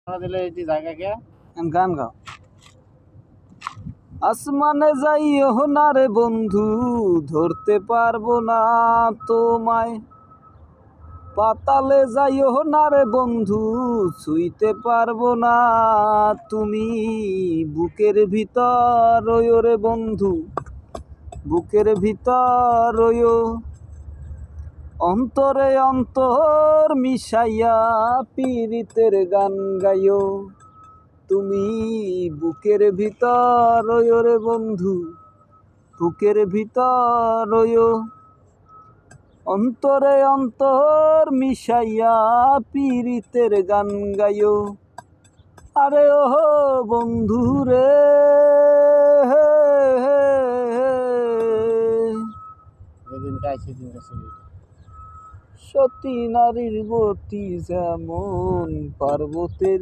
দিলে এই জায়গা কে গান গাও। আসমানে যাইও না রে বন্ধু, ধরতে পারবো না তোমায়। পাতালে যাইও না রে বন্ধু, ছুঁইতে পারবো না তুমি। বুকের ভিতর রইও রে বন্ধু, বুকের ভিতর রইও। অন্তরে অন্তর মিশাইয়া পীরিতের গান গাইও। তুমি বুকের ভিতর রইও রে বন্ধু, বুকের ভিতর রইও। অন্তরে অন্তর মিশাইয়া পীরিতের গান গাইও। আরে ও বন্ধু রে, সতী নারীর গতি যেমন পার্বতের